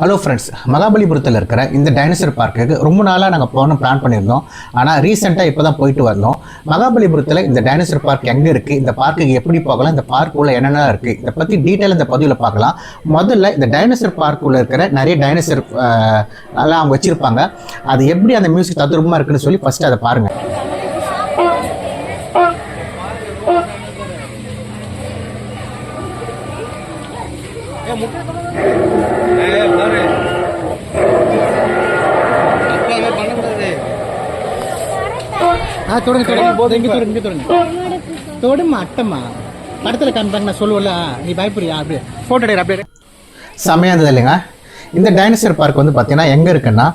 Hello friends, மகாபலிபுரத்தில் இருக்கிற இந்த dinosaur பார்க்குக்கு ரொம்ப நாளாக நாங்கள் போகணும் பிளான் பண்ணியிருந்தோம். ஆனால் ரீசெண்டாக இப்போ தான் போயிட்டு வந்தோம். மகாபலிபுரத்தில் இந்த டைனோசர் பார்க் எங்கே இருக்குது, இந்த பார்க்குக்கு எப்படி போகலாம், இந்த பார்க்குள்ள என்னென்ன இருக்குது, இதை பற்றி டீட்டெயில் இந்த பதிவில் பார்க்கலாம். முதல்ல இந்த டைனோசர் பார்க்குள்ள இருக்கிற நிறைய டைனோசர் எல்லாம் அவங்க வச்சுருப்பாங்க. அது எப்படி அந்த மியூசிக் தத்ரூபமாக இருக்குன்னு சொல்லி ஃபஸ்ட்டு அதை பாருங்கள். படத்தில் காமிப்பாங்க, நான் சொல்லுவல, நீ பயப்படுறியா? அப்படியே ஃபோட்டோ எடுக்கிற அப்படியே செம்மையாக இருந்தது இல்லைங்க. இந்த டைனோசர் பார்க் வந்து பார்த்தீங்கன்னா எங்கே இருக்குன்னா,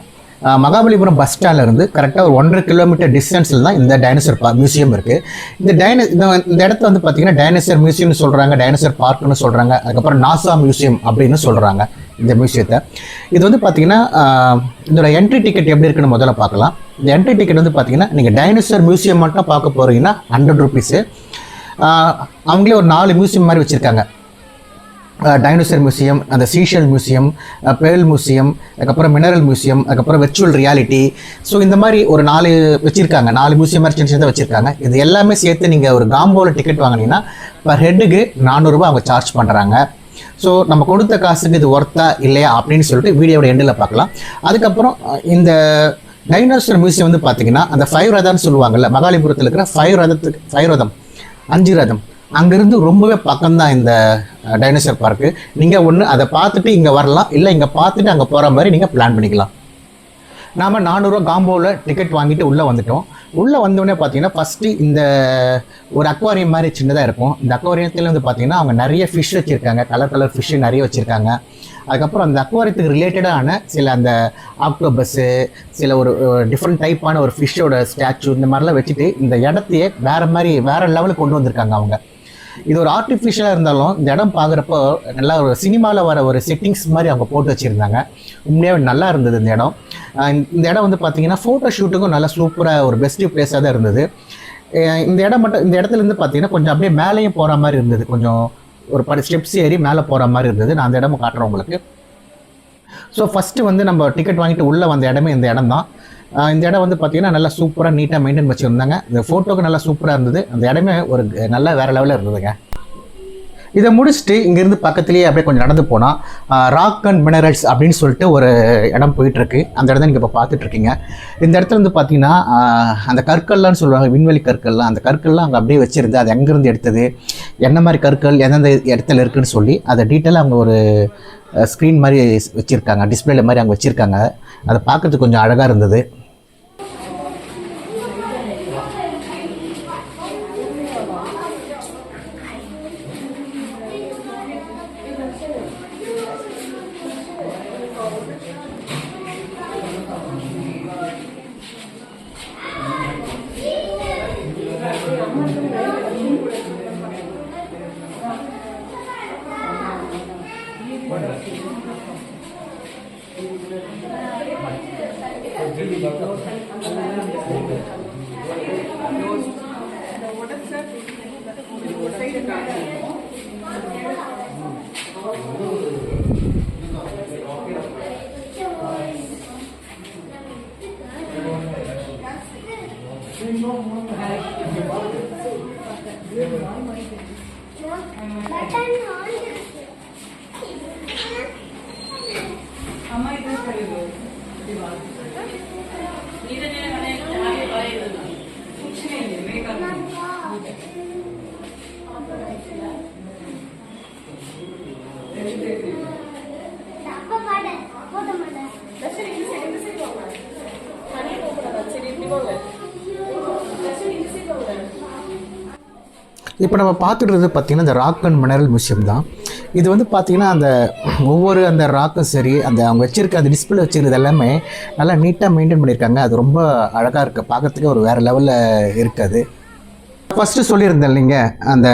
மகாபலிபுரம் பஸ் ஸ்டாண்ட்லேருந்து கரெக்டாக ஒரு 1.5 கிலோமீட்டர் டிஸ்டன்ஸில் தான் இந்த டைனோசர் மியூசியம் இருக்குது. இந்த இடத்த வந்து பார்த்தீங்கன்னா டைனோசர் மியூசியம்னு சொல்கிறாங்க, டைனோசர் பார்க்குன்னு சொல்கிறாங்க, அதுக்கப்புறம் நாசா மியூசியம் அப்படின்னு சொல்கிறாங்க இந்த மியூசியத்தை. இது வந்து பார்த்தீங்கன்னா இதோட என்ட்ரி டிக்கெட் எப்படி இருக்குன்னு முதல்ல பார்க்கலாம். இந்த என்ட்ரி டிக்கெட் வந்து பார்த்தீங்கன்னா நீங்கள் டைனோசர் மியூசியம் மட்டும் பார்க்க போகிறீங்கன்னா 100 ருபீஸு. அவங்களே ஒரு 4 மியூசியம் மாதிரி வச்சுருக்காங்க. டைனோசர் மியூசியம், அந்த சீஷல் மியூசியம், பேர்ல் மியூசியம், அதுக்கப்புறம் மினரல் மியூசியம், அதுக்கப்புறம் வெர்ச்சுவல் ரியாலிட்டி. ஸோ இந்த மாதிரி ஒரு 4 வச்சுருக்காங்க. 4 மியூசியம் மாதிரி சின்ன சின்னதாக வச்சுருக்காங்க. இது எல்லாமே சேர்த்து நீங்கள் ஒரு காம்போவில் டிக்கெட் வாங்கினீங்கன்னா பர் ஹெட்டுக்கு 400 ரூபா அவங்க சார்ஜ் பண்ணுறாங்க. ஸோ நம்ம கொடுத்த காசுக்கு இது ஒர்த்தா இல்லையா அப்படின்னு சொல்லிட்டு வீடியோட எண்டில் பார்க்கலாம். அதுக்கப்புறம் இந்த டைனோசர் மியூசியம் வந்து பார்த்தீங்கன்னா அந்த 5 ரதம்னு சொல்லுவாங்கல்ல, மகாபலிபுரத்தில் இருக்கிற 5 ரதம் 5 ரதம் அங்கேருந்து ரொம்பவே பக்கம்தான் இந்த டைனோசர் பார்க்கு. நீங்கள் ஒன்று அதை பார்த்துட்டு இங்கே வரலாம், இல்லை இங்கே பார்த்துட்டு அங்கே போகிற மாதிரி நீங்கள் பிளான் பண்ணிக்கலாம். நாம் 400 ரூபா காம்போவில் டிக்கெட் வாங்கிட்டு உள்ளே வந்துட்டோம். உள்ளே வந்தோடனே பார்த்தீங்கன்னா ஃபஸ்ட்டு இந்த ஒரு அக்வாரியம் மாதிரி சின்னதாக இருக்கும். இந்த அக்வாரியத்தில் வந்து பார்த்தீங்கன்னா அவங்க நிறைய ஃபிஷ் வச்சுருக்காங்க, கலர் ஃபிஷ்ஷு நிறைய வச்சுருக்காங்க. அதுக்கப்புறம் அந்த அக்வாரியத்துக்கு ரிலேட்டடான சில அந்த ஆக்டோபஸ்ஸு, சில ஒரு டிஃப்ரெண்ட் டைப்பான ஒரு ஃபிஷ்ஷோட ஸ்டாச்சு, இந்த மாதிரிலாம் வச்சுட்டு இந்த இடத்தையே வேறு லெவலுக்கு கொண்டு வந்திருக்காங்க அவங்க. இது ஒரு ஆர்டிஃபிஷியலாக இருந்தாலும் இந்த இடம் பார்க்குறப்போ நல்லா ஒரு சினிமாவில் வர ஒரு செட்டிங்ஸ் மாதிரி அவங்க போட்டு வச்சுருந்தாங்க. உண்மையாகவே நல்லா இருந்தது இந்த இடம். இந்த இடம் வந்து பார்த்தீங்கன்னா ஃபோட்டோ ஷூட்டுக்கும் நல்லா சூப்பராக ஒரு பெஸ்ட்டு பிளேஸாக தான் இருந்தது. இந்த இடத்துலேருந்து பார்த்தீங்கன்னா கொஞ்சம் அப்படியே மேலேயும் போகிற மாதிரி இருந்தது. கொஞ்சம் ஒரு ஸ்டெப்ஸ் ஏறி மேலே போகிற மாதிரி இருந்தது. நான் அந்த இடமும் காட்டுறேன் உங்களுக்கு. ஸோ ஃபஸ்ட்டு வந்து நம்ம டிக்கெட் வாங்கிட்டு உள்ளே வந்த இடமே இந்த இடம் தான். இந்த இடம் வந்து பார்த்தீங்கன்னா நல்லா சூப்பராக நீட்டாக மெயின்டைன் வச்சுருந்தாங்க. இந்த ஃபோட்டோக்கு நல்லா சூப்பராக இருந்தது. அந்த இடமே ஒரு நல்லா வேறு லெவலில் இருந்ததுங்க. இதை முடிச்சுட்டு இங்கேருந்து பக்கத்துலேயே அப்படியே கொஞ்சம் நடந்து போனால் ராக் அண்ட் மினரல்ஸ் அப்படின்னு சொல்லிட்டு ஒரு இடம் போயிட்டுருக்கு. அந்த இடத்த நீங்கள் இப்போ பார்த்துட்ருக்கீங்க. இந்த இடத்துல வந்து பார்த்தீங்கன்னா அந்த கற்கள்லாம் சொல்லுவாங்க, விண்வெளி கற்கள்லாம், அந்த கற்கள்லாம் அங்கே அப்படியே வச்சுருந்து அது எங்கேருந்து எடுத்தது, என்ன மாதிரி கற்கள் எந்தெந்த இடத்துல இருக்குதுன்னு சொல்லி அதை டீட்டெயிலாக அவங்க ஒரு ஸ்க்ரீன் மாதிரி வச்சுருக்காங்க, டிஸ்பிளேல மாதிரி அங்கே வச்சுருக்காங்க. அதை பார்க்குறதுக்கு கொஞ்சம் அழகாக இருந்தது. இப்போ நம்ம பார்த்துட்டு பார்த்திங்கன்னா இந்த ராக் அண்ட் மினரல் மியூசியம் தான். இது வந்து பார்த்திங்கன்னா அந்த ஒவ்வொரு அந்த ராக்கும் சரி, அந்த அவங்க வச்சுருக்க அந்த டிஸ்பிளே வச்சுருக்கிறது எல்லாமே நல்லா நீட்டாக மெயின்டைன் பண்ணியிருக்காங்க. அது ரொம்ப அழகாக இருக்குது, பார்க்குறதுக்கு ஒரு வேறு லெவலில் இருக்காது. ஃபஸ்ட்டு சொல்லியிருந்தேன் இல்லைங்க, அந்த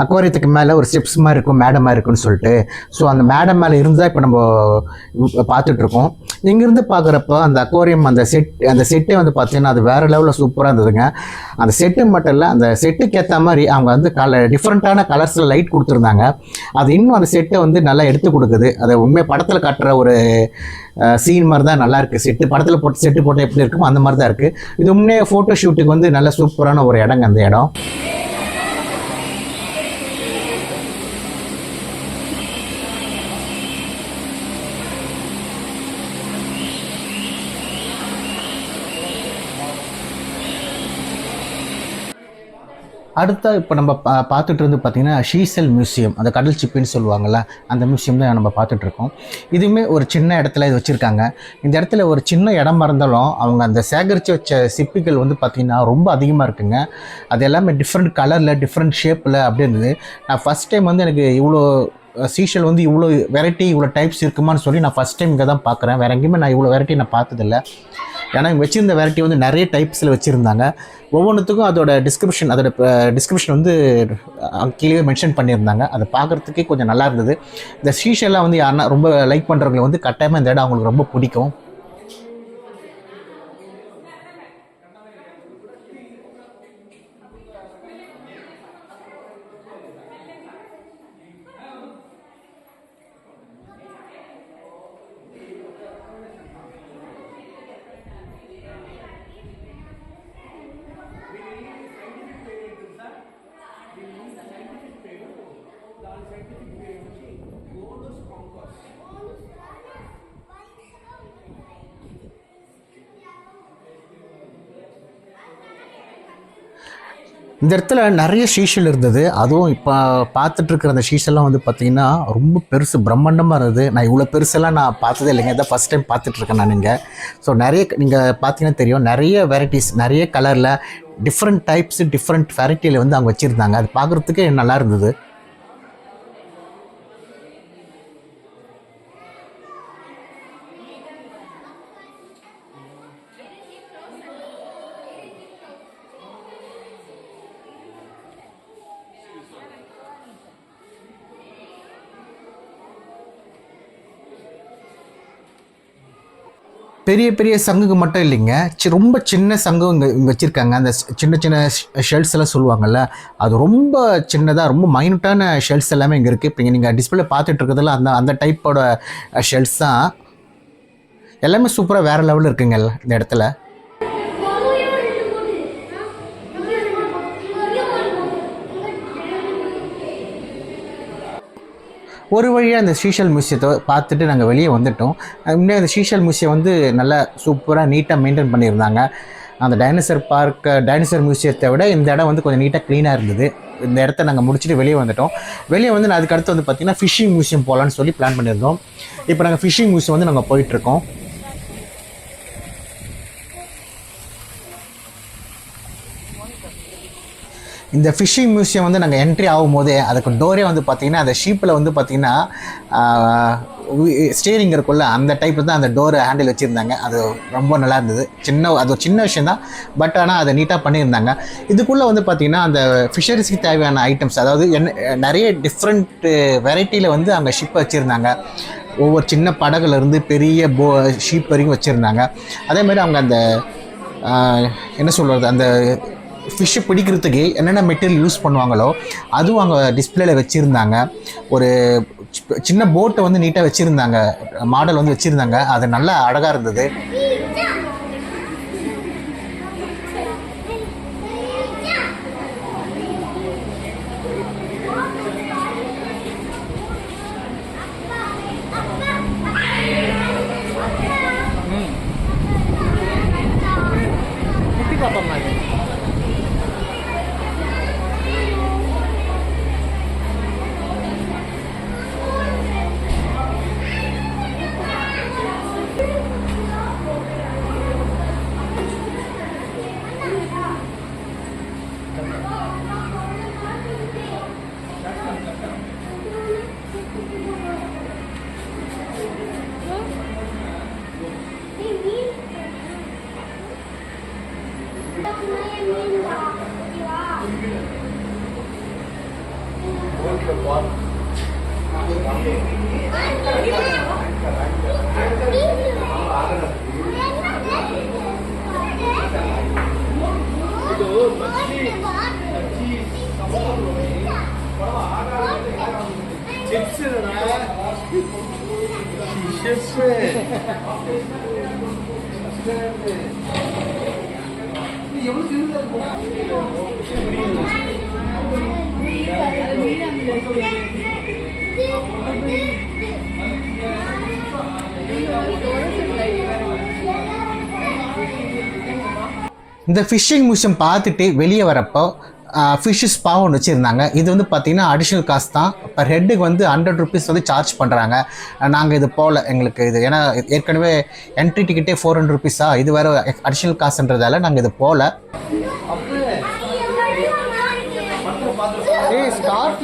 அக்வாரியத்துக்கு மேலே ஒரு ஸ்டெப்ஸ் மாதிரி இருக்கும், மேடம் மாதிரி இருக்குன்னு சொல்லிட்டு. ஸோ அந்த மேடம் மேலே இருந்தால் இப்போ நம்ம பார்த்துட்ருக்கோம். இங்கேருந்து பார்க்குறப்போ அந்த அக்வாரியம் அந்த செட்டே வந்து பார்த்தீங்கன்னா அது வேறு லெவலில் சூப்பராக இருந்ததுங்க. அந்த செட்டு மட்டும் இல்லை, அந்த செட்டுக்கு ஏற்ற மாதிரி அவங்க வந்து டிஃப்ரெண்ட்டான கலர்ஸில் லைட் கொடுத்துருந்தாங்க. அது இன்னும் அந்த செட்டை வந்து நல்லா எடுத்து கொடுக்குது. அதை உண்மையாக படத்தில் காட்டுற ஒரு சீன் மாதிரி தான் நல்லாயிருக்கு. படத்தில் செட்டு போட்டு எப்படி இருக்குமோ அந்த மாதிரி தான் இருக்குது. இது உண்மையாக ஃபோட்டோ ஷூட்டுக்கு வந்து நல்ல சூப்பரான ஒரு இடங்க அந்த இடம். அடுத்த இப்போ நம்ம பார்த்துட்டு இருந்து பார்த்திங்கன்னா ஷீசல் மியூசியம், அந்த கடல் சிப்பின்னு சொல்லுவாங்கள்ல, அந்த மியூசியம் தான் நம்ம பார்த்துட்ருக்கோம். இதுவுமே ஒரு சின்ன இடத்துல இது வச்சுருக்காங்க. இந்த இடத்துல ஒரு சின்ன இடமா இருந்தாலும் அவங்க அந்த சேகரித்து வச்ச சிப்பிகள் வந்து பார்த்திங்கன்னா ரொம்ப அதிகமாக இருக்குங்க. அது எல்லாமே டிஃப்ரெண்ட் கலரில் டிஃப்ரெண்ட் ஷேப்பில் அப்படி இருந்தது. நான் ஃபஸ்ட் டைம் வந்து எனக்கு இவ்வளோ சீஷல் வந்து இவ்வளோ வெரைட்டி இவ்வளோ டைப்ஸ் இருக்குமான்னு சொல்லி நான் ஃபஸ்ட் டைம் இங்கே தான் பார்க்குறேன். வேறு எங்கேயுமே நான் இவ்வளோ வெரைட்டி நான் பார்த்ததில்லை. ஏன்னா இங்கே வச்சுருந்த வெரைட்டி வந்து நிறைய டைப்ஸில் வச்சுருந்தாங்க. ஒவ்வொன்றுத்துக்கும் அதோட டிஸ்கிரிப்ஷன் வந்து கீழே மென்ஷன் பண்ணியிருந்தாங்க. அதை பார்க்குறதுக்கே கொஞ்சம் நல்லா இருந்தது. இந்த ஷீஷெல்லாம் வந்து யாருன்னா ரொம்ப லைக் பண்ணுறவங்களை வந்து கட்டாயமாக இந்த இடம் அவங்களுக்கு ரொம்ப பிடிக்கும். இந்த இடத்துல நிறைய ஷீஷல் இருந்தது. அதுவும் இப்போ பார்த்துட்ருக்குற அந்த ஷீஷெல்லாம் வந்து பார்த்திங்கன்னா ரொம்ப பெருசு, பிரம்மாண்டமாக இருந்தது. நான் இவ்வளோ பெருசெல்லாம் நான் பார்த்ததே இல்லைங்க. இதான் ஃபஸ்ட் டைம் பார்த்துட்ருக்கேன் நான் இங்கே. ஸோ நீங்கள் பார்த்தீங்கன்னா தெரியும், நிறைய வெரைட்டிஸ், நிறைய கலரில் டிஃப்ரெண்ட் டைப்ஸு டிஃப்ரெண்ட் வெரைட்டியில் வந்து அவங்க வச்சுருந்தாங்க. அது பார்க்குறதுக்கே நல்லா இருந்தது. பெரிய பெரிய சங்குக்கு மட்டும் இல்லைங்க, ரொம்ப சின்ன சங்கும் இங்கே வச்சுருக்காங்க. அந்த சின்ன சின்ன ஷெல்ஸ் எல்லாம் சொல்லுவாங்கள்ல, அது ரொம்ப சின்னதாக ரொம்ப மைனூட்டான ஷெல்ஸ் எல்லாமே இங்கே இருக்குது. இப்போ நீங்கள் டிஸ்பிளே பார்த்துட்டு இருக்கிறதுல அந்த டைப்போட ஷெல்ஸ் தான். எல்லாமே சூப்பராக வேறு லெவலில் இருக்குங்க இந்த இடத்துல. ஒரு வழியாக அந்த ஷீஷல் மியூசியத்தை பார்த்துட்டு நாங்கள் வெளியே வந்துவிட்டோம். இன்னும் அந்த ஷீஷல் மியூசியம் வந்து நல்லா சூப்பராக நீட்டாக மெயின்டைன் பண்ணியிருந்தாங்க. அந்த டைனோசர் மியூசியத்தை விட இந்த இடம் வந்து கொஞ்சம் நீட்டாக க்ளீனாக இருந்தது. இந்த இடத்த நாங்கள் முடிச்சுட்டு வெளியே வந்துவிட்டோம். வெளியே வந்து நான் அதுக்கடுத்து வந்து பார்த்திங்கன்னா ஃபிஷ்ஷிங் மியூசியம் போகலான்னு சொல்லி பிளான் பண்ணியிருந்தோம். இப்போ நாங்கள் ஃபிஷ்ஷிங் மியூசியம் வந்து நாங்கள் போயிட்டுருக்கோம். இந்த ஃபிஷ்ஷிங் மியூசியம் வந்து நாங்கள் என்ட்ரி ஆகும் போதே அதுக்கு டோரே வந்து பார்த்திங்கன்னா அந்த ஷீப்பில் வந்து பார்த்திங்கன்னா ஸ்டீரிங் இருக்குள்ள அந்த டைப்பில் தான் அந்த டோர் ஹேண்டில் வச்சுருந்தாங்க. அது ரொம்ப நல்லா இருந்தது. அது ஒரு சின்ன விஷயம் தான், பட் ஆனால் அதை நீட்டாக பண்ணியிருந்தாங்க. இதுக்குள்ளே வந்து பார்த்திங்கன்னா அந்த ஃபிஷரிஸ்க்கு தேவையான ஐட்டம்ஸ், அதாவது நிறைய டிஃப்ரெண்ட் வெரைட்டியில் வந்து அங்கே ஷிப்பை வச்சுருந்தாங்க. ஒவ்வொரு சின்ன படகுலேருந்து பெரிய ஷீப் வரைக்கும் வச்சுருந்தாங்க. அதே மாதிரி அவங்க அந்த என்ன சொல்கிறது, அந்த ஃபிஷ்ஷை பிடிக்கிறதுக்கு என்னென்ன மெட்டீரியல் யூஸ் பண்ணுவாங்களோ அதுவும் அங்கே டிஸ்பிளேல வச்சுருந்தாங்க. ஒரு சின்ன போட்டை வந்து நீட்டாக வச்சுருந்தாங்க, மாடல் வந்து வச்சுருந்தாங்க. அது நல்லா அழகாக இருந்தது. இந்த ஃபிஷ்ஷிங் மியூசியம் பார்த்துட்டு வெளியே வரப்போ ஃபிஷ் ஸ்பா ஒன்று வச்சுருந்தாங்க. இது வந்து பார்த்திங்கன்னா அடிஷ்னல் காஸ்ட் தான். பர் ஹெட்டுக்கு வந்து 100 rupees வந்து சார்ஜ் பண்ணுறாங்க. நாங்கள் இது போகல, எங்களுக்கு இது ஏன்னா ஏற்கனவே என்ட்ரி டிக்கெட்டே 400 rupees. இது வேறு அடிஷ்னல் காசுன்றதால நாங்கள் இது போகல. ஸ்டார்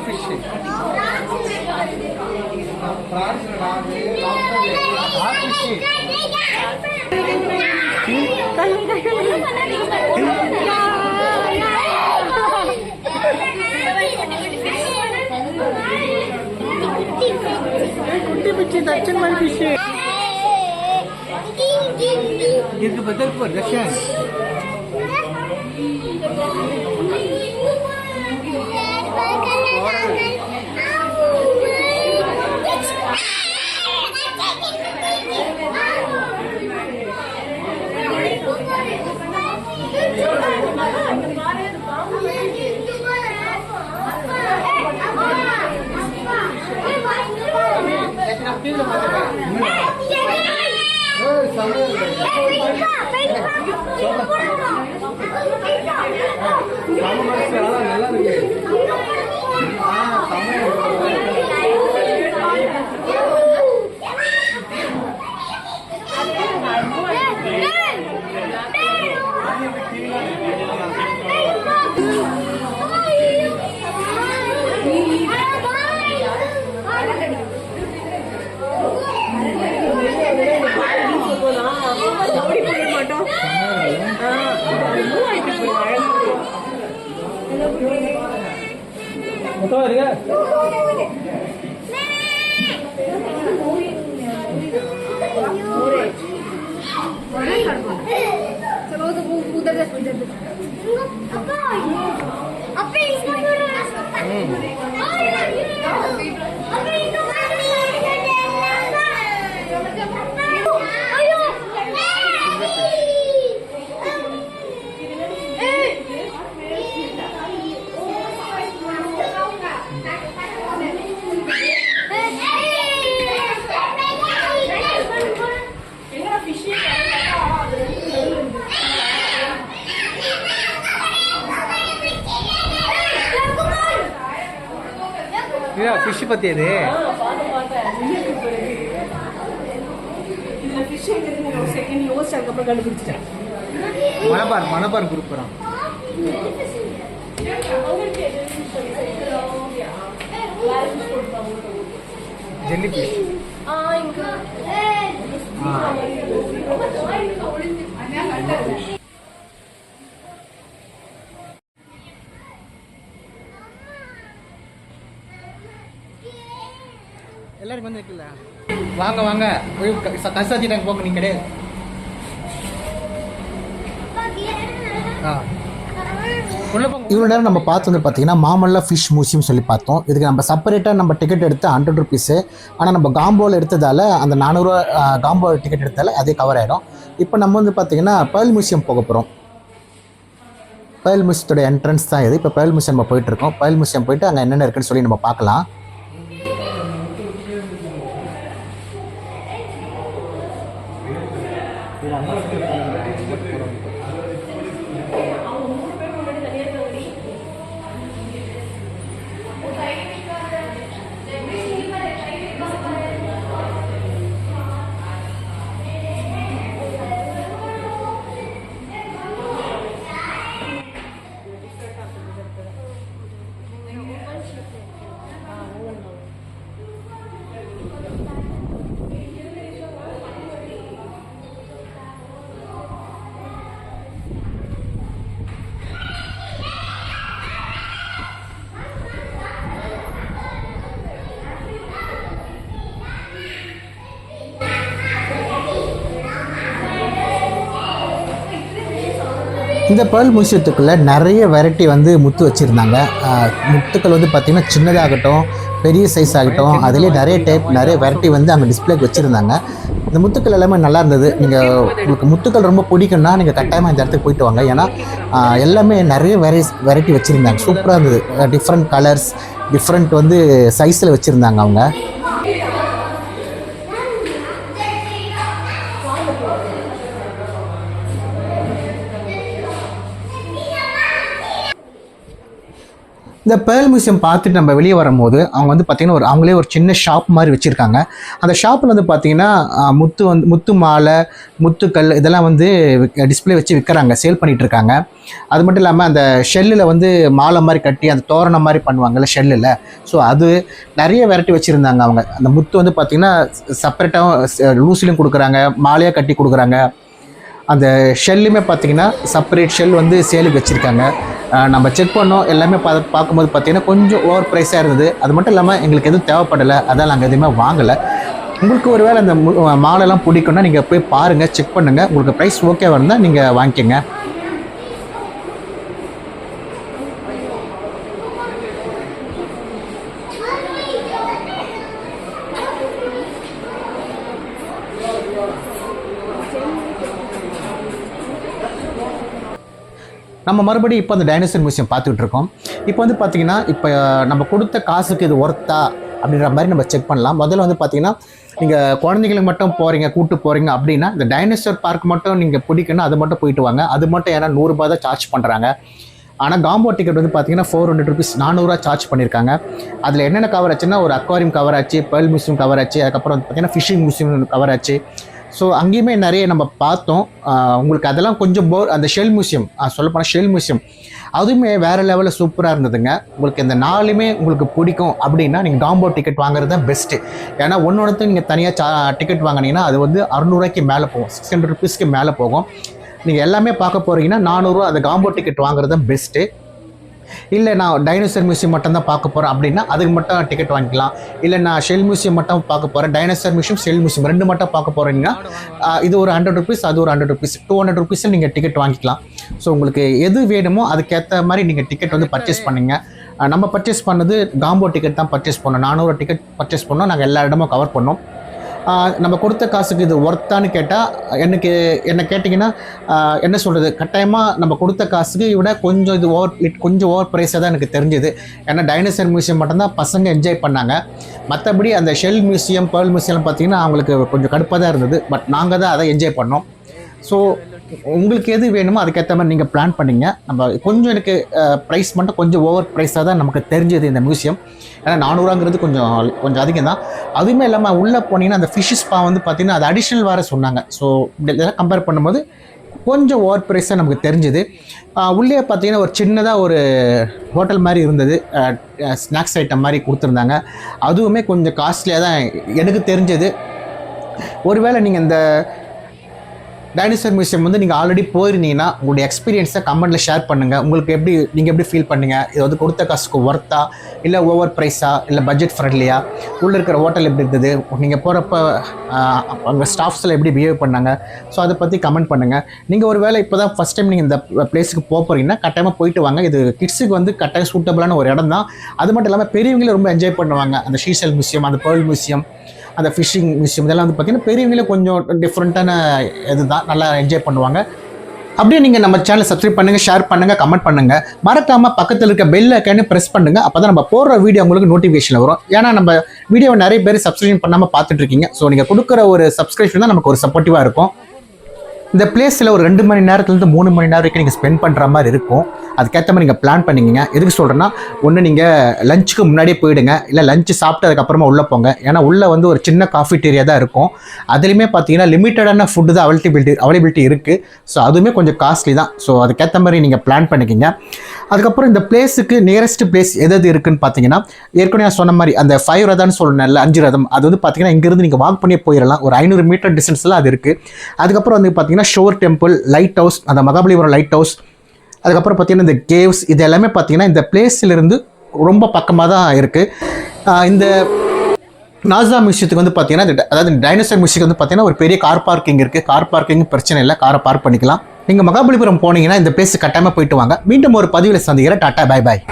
ஃபிஷ் குட்டி பிச்சி தச்சன் மாதிரி ஃபிஷ் இதுக்கு பதில் போ ரஷ்யன் ஃபிஷ் பத்தி அது மணப்பார் குரூப் வரும். ஜெல்லி ஃபிஷ் எல்லாரும் வந்து இருக்குல்ல. வாங்க வாங்க கசாத்திட்டாங்க போங்க, நீங்க கிடையாது. இவ்வளோ நேரம் நம்ம பார்த்து வந்து பார்த்தீங்கன்னா மாமல்லா ஃபிஷ் மியூசியம் சொல்லி பார்த்தோம். இதுக்கு நம்ம செப்பரேட்டாக நம்ம டிக்கெட் எடுத்து 100 rupees. ஆனால் நம்ம காம்போவில் எடுத்ததால் அந்த 400 ரூபா காம்போ டிக்கெட் எடுத்ததால் அதே கவர் ஆகிடும். இப்போ நம்ம வந்து பார்த்தீங்கன்னா பேர்ல் மியூசியம் போக போகிறோம். பேர்ல் மியூசியத்தோட என்ட்ரன்ஸ் தான் இது. இப்போ பேர்ல் மியூசியம் நம்ம போயிட்டுருக்கோம். பேர்ல் மியூசியம் போயிட்டு அங்கே என்னென்ன இருக்குன்னு சொல்லி நம்ம பார்க்கலாம். இந்த பேர்ல் மியூசியத்துக்குள்ளே நிறைய வெரைட்டி வந்து முத்து வச்சுருந்தாங்க. முத்துக்கள் வந்து பார்த்திங்கன்னா சின்னதாகட்டும் பெரிய சைஸ் ஆகட்டும், அதுலேயே நிறைய டைப் நிறைய வெரைட்டி வந்து அங்கே டிஸ்பிளேக்கு வச்சுருந்தாங்க. இந்த முத்துக்கள் எல்லாமே நல்லா இருந்தது. உங்களுக்கு முத்துக்கள் ரொம்ப பிடிக்கும்னா நீங்கள் கட்டாயமாக இந்த இடத்துக்கு போயிட்டு வாங்க. ஏன்னா எல்லாமே நிறைய வெரைட்டி வச்சுருந்தாங்க. சூப்பராக இருந்தது. டிஃப்ரெண்ட் கலர்ஸ், டிஃப்ரெண்ட் வந்து சைஸில் வச்சுருந்தாங்க அவங்க. இந்த பேர்ல் மியூசியம் பார்த்துட்டு நம்ம வெளியே வரும்போது அவங்க வந்து பார்த்திங்கன்னா அவங்களே ஒரு சின்ன ஷாப் மாதிரி வச்சுருக்காங்க. அந்த ஷாப்பில் வந்து பார்த்திங்கன்னா முத்து மாலை, முத்துக்கள் இதெல்லாம் வந்து டிஸ்பிளே வச்சு விற்கிறாங்க, சேல் பண்ணிகிட்ருக்காங்க. அது மட்டும் இல்லாமல் அந்த ஷெல்லில் வந்து மாலை மாதிரி கட்டி அந்த தோரணம் மாதிரி பண்ணுவாங்கள்ல ஷெல்லில், ஸோ அது நிறைய வெரைட்டி வச்சுருந்தாங்க அவங்க. அந்த முத்து வந்து பார்த்திங்கன்னா செப்பரேட்டாக லூஸ்லையும் கொடுக்குறாங்க, மாலையாக கட்டி கொடுக்குறாங்க. அந்த ஷெல்லுமே பார்த்திங்கன்னா செப்பரேட் ஷெல் வந்து சேலுக்கு வச்சுருக்காங்க. நம்ம செக் பண்ணோம், எல்லாமே பார்க்கும்போது பார்த்திங்கன்னா கொஞ்சம் ஓவர் ப்ரைஸாக இருந்தது. அது மட்டும் இல்லாமல் எங்களுக்கு எதுவும் தேவைப்படலை, அதான் நாங்கள் எதுவுமே வாங்கலை. உங்களுக்கு ஒரு வேளை அந்த மாலைலாம் பிடிக்கும்னா நீங்கள் போய் பாருங்கள், செக் பண்ணுங்கள். உங்களுக்கு ப்ரைஸ் ஓகேவாக இருந்தால் நீங்கள் வாங்கிக்கோங்க. நம்ம மறுபடியும் இப்போ அந்த டைனோசர் மியூசியம் பார்த்துக்கிட்டு இருக்கோம். இப்போ வந்து பார்த்திங்கன்னா இப்போ நம்ம கொடுத்த காசுக்கு இது ஒர்த்தா அப்படின்ற மாதிரி நம்ம செக் பண்ணலாம். முதல்ல வந்து பார்த்திங்கன்னா நீங்கள் குழந்தைங்களுக்கு மட்டும் கூப்பிட்டு போகிறீங்க அப்படின்னா இந்த டைனோசர் பார்க் மட்டும் நீங்கள் பிடிக்கணும், அது மட்டும் போயிட்டு வாங்க. அது மட்டும் ஏன்னா 100 ரூபா தான் சார்ஜ் பண்ணுறாங்க. ஆனால் காம்போ டிக்கெட் வந்து பார்த்திங்கன்னா 400 ருபீஸ், 400 ரூபா சார்ஜ் பண்ணியிருக்காங்க. அதில் என்னென்ன கவர் ஆச்சுன்னா ஒரு அக்வாரியம் கவர் ஆச்சு, பேர்ல் மியூசியம் கவர் ஆச்சு, அதுக்கப்புறம் வந்து பார்த்திங்கன்னா ஃபிஷிங் மியூசியம் கவர் ஆச்சு. ஸோ அங்கேயுமே நிறைய நம்ம பார்த்தோம். உங்களுக்கு அதெல்லாம் கொஞ்சம் அந்த ஷெல் மியூசியம், சொல்லப்போனால் ஷெல் மியூசியம் அதுவுமே வேறு லெவலில் சூப்பராக இருந்ததுங்க. உங்களுக்கு இந்த 4மே உங்களுக்கு பிடிக்கும் அப்படின்னா நீங்கள் காம்போ டிக்கெட் வாங்குறது தான் பெஸ்ட்டு. ஏன்னா ஒன்றுக்கு நீங்கள் தனியாக டிக்கெட் வாங்கினீங்கன்னா அது வந்து 600 ரூபாய்க்கு மேலே போகும், 600 ருபீஸ்க்கு மேலே போகும். நீங்கள் எல்லாமே பார்க்க போகிறீங்கன்னா 400 ரூபா அந்த காம்போ டிக்கெட் வாங்குறது தான் பெஸ்ட்டு. இல்லை நான் டைனோசர் மியூசியம் மட்டும் தான் பார்க்க போகிறேன் அப்படின்னா அதுக்கு மட்டும் டிக்கெட் வாங்கிக்கலாம். இல்லை நான் ஷெல் மியூசியம் மட்டும் பார்க்க போகிறேன், டைனோசர் மியூசியம் ஷெல் மியூசியம் 2 மட்டும் பார்க்க போகிறீங்கன்னா இது ஒரு 100 ருபீஸ், அது ஒரு 100 ருபீஸ், 200 ருபீஸில் நீங்கள் டிக்கெட் வாங்கிக்கலாம். ஸோ உங்களுக்கு எது வேணுமோ அதுக்கேற்ற மாதிரி நீங்கள் டிக்கெட் வந்து பர்ச்சேஸ் பண்ணிங்க. நம்ம பர்ச்சேஸ் பண்ணது காம்போ டிக்கெட் தான் பர்ச்சேஸ் பண்ணோம். 400 டிக்கெட் பர்ச்சேஸ் பண்ணோம். நாங்கள் எல்லா இடமும் கவர் பண்ணோம். நம்ம கொடுத்த காசுக்கு இது ஒர்த்தான்னு கேட்டால் என்ன கேட்டிங்கன்னா என்ன சொல்கிறது, கட்டாயமாக நம்ம கொடுத்த காசுக்கு விட கொஞ்சம் கொஞ்சம் ஓவர் ப்ரைஸாக தான் எனக்கு தெரிஞ்சுது. ஏன்னா டைனோசர் மியூசியம் மட்டும்தான் பசங்க என்ஜாய் பண்ணாங்க. மற்றபடி அந்த ஷெல் மியூசியம், பேர்ல் மியூசியம் பார்த்திங்கன்னா அவங்களுக்கு கொஞ்சம் கடுப்பாக தான் இருந்தது. பட் நாங்கள் தான் அதை என்ஜாய் பண்ணோம். ஸோ உங்களுக்கு எது வேணுமோ அதுக்கேற்ற மாதிரி நீங்கள் பிளான் பண்ணிங்க. நம்ம கொஞ்சம் எனக்கு ப்ரைஸ் மட்டும் கொஞ்சம் ஓவர் ப்ரைஸாக தான் நமக்கு தெரிஞ்சது இந்த மியூசியம். ஏன்னா 400 ரூபாங்கிறது கொஞ்சம் அதிகம் தான். அதுவுமே இல்லாமல் உள்ளே போனீங்கன்னா அந்த ஃபிஷ் ஸ்பா வந்து பார்த்திங்கன்னா அது அடிஷ்னல் வேறு சொன்னாங்க. ஸோ இதெல்லாம் கம்பேர் பண்ணும்போது கொஞ்சம் ஓவர் ப்ரைஸாக நமக்கு தெரிஞ்சுது. உள்ளே பார்த்திங்கன்னா ஒரு சின்னதாக ஒரு ஹோட்டல் மாதிரி இருந்தது, ஸ்நாக்ஸ் ஐட்டம் மாதிரி கொடுத்துருந்தாங்க. அதுவுமே கொஞ்சம் காஸ்ட்லியாக தான் எனக்கு தெரிஞ்சது. ஒருவேளை நீங்கள் இந்த டைனோசர் மியூசியம் வந்து நீங்கள் ஆல்ரெடி போயிருந்தீங்கன்னா உங்களுடைய எக்ஸ்பீரியன்ஸை கமெண்ட்டில் ஷேர் பண்ணுங்கள். உங்களுக்கு நீங்கள் எப்படி ஃபீல் பண்ணுங்க, இது வந்து கொடுத்த காசுக்கு ஒர்த்தா, இல்லை ஓவர் ப்ரைஸா, இல்லை பட்ஜெட் ஃப்ரெண்ட்லியா, உள்ளே இருக்கிற ஹோட்டல் எப்படி இருந்தது, நீங்கள் போகிறப்ப அங்கே ஸ்டாஃப்ஸில் எப்படி பிஹேவ் பண்ணாங்க, ஸோ அதை பற்றி கமெண்ட் பண்ணுங்கள். நீங்கள் ஒரு வேளை இப்போ தான் ஃபஸ்ட் டைம் நீங்கள் இந்த பிளேஸுக்கு போகிறீங்கன்னா கட்டாயமாக போயிட்டு வாங்க. இது கிட்ஸுக்கு வந்து கட்டாயம் சூட்டபிளான ஒரு இடம் தான். அது மட்டும் இல்லாமல் பெரியவங்களே ரொம்ப என்ஜாய் பண்ணுவாங்க. அந்த ஷீஷல் மியூசியம், அந்த பேர்ல் மியூசியம், அந்த ஃபிஷிங் மியூசியம் இதெல்லாம் வந்து பார்த்திங்கன்னா பெரியவங்களே கொஞ்சம் டிஃப்ரெண்ட்டான இது தான், நல்லா என்ஜாய் பண்ணுவாங்க. அப்படியே நீங்கள் நம்ம சேனலை சப்ஸ்கிரைப் பண்ணுங்கள், ஷேர் பண்ணுங்கள், கமெண்ட் பண்ணுங்கள். மறக்காமல் பக்கத்தில் இருக்க பெல் ஐக்கானை ப்ரெஸ் பண்ணுங்கள். அப்போ தான் நம்ம போடுற வீடியோ உங்களுக்கு நோட்டிஃபிகேஷன் வரும். ஏன்னா நம்ம வீடியோவை நிறைய பேர் சப்ஸ்கிரைப் பண்ணாமல் பார்த்துட்ருக்கீங்க. ஸோ நீங்கள் கொடுக்குற ஒரு சப்ஸ்கிரிப்ஷன் தான் நமக்கு ஒரு சப்போர்ட்டிவாக இருக்கும். இந்த பிளேஸில் ஒரு 2 மணி நேரத்துலேருந்து 3 மணி நேரம் வரைக்கும் நீங்கள் ஸ்பெண்ட் பண்ணுற மாதிரி இருக்கும். அதுக்கேற்ற மாதிரி நீங்கள் பிளான் பண்ணிக்கிங்க. எதுக்கு சொல்கிறேன்னா, ஒன்று நீங்கள் லஞ்சுக்கு முன்னாடியே போயிடுங்க, இல்லை லஞ்சு சாப்பிட்டு அதுக்கப்புறமா உள்ளே போங்க. ஏன்னா உள்ளே வந்து ஒரு சின்ன காஃபிடேரியா தான் இருக்கும். அதுலேயுமே பார்த்தீங்கன்னா லிமிட்டடான ஃபுட்டு தான் அவைலபிலிட்டி இருக்குது. ஸோ அதுவுமே கொஞ்சம் காஸ்ட்லி தான். ஸோ அதுக்கேற்ற மாதிரி நீங்கள் பிளான் பண்ணிக்கிங்க. அதுக்கப்புறம் இந்த பிளேஸுக்கு நியரஸ்ட் பிளேஸ் எது இருக்குன்னு பார்த்தீங்கன்னா, ஏற்கனவே நான் சொன்ன மாதிரி அந்த 5 ரதம்னு சொல்லணும்ல, 5 ரதம், அது வந்து பார்த்தீங்கன்னா இங்கேருந்து நீங்கள் வாக் பண்ணியே போயிடலாம். ஒரு 500 மீட்டர் டிஸ்டன்ஸில் அது இருக்குது. அதுக்கப்புறம் வந்து பார்த்தீங்கன்னா ஷோர் டெம்பிள், லைட் ஹவுஸ், அந்த மகாபலிபுரம் லைட் ஹவுஸ், அதுக்கப்புறம் பார்த்தீங்கன்னா இந்த கேவ்ஸ், இது எல்லாமே பார்த்தீங்கன்னா இந்த பிளேஸிலிருந்து ரொம்ப பக்கமாக தான் இருக்குது. இந்த நாசா மியூசியத்துக்கு வந்து பார்த்தீங்கன்னா, அதாவது டைனோசர் மியூசியம் வந்து பார்த்தீங்கன்னா ஒரு பெரிய கார் பார்க்கிங் இருக்குது. கார் பார்க்கிங் பிரச்சனை இல்லை, காரை பார்க் பண்ணிக்கலாம். நீங்கள் மகாபலிபுரம் போனீங்கன்னா இந்த பிளேஸ் கட்டாயமாக போயிட்டு வாங்க. மீண்டும் ஒரு பதிவில் சந்திக்கிறேன். Tata, bye bye.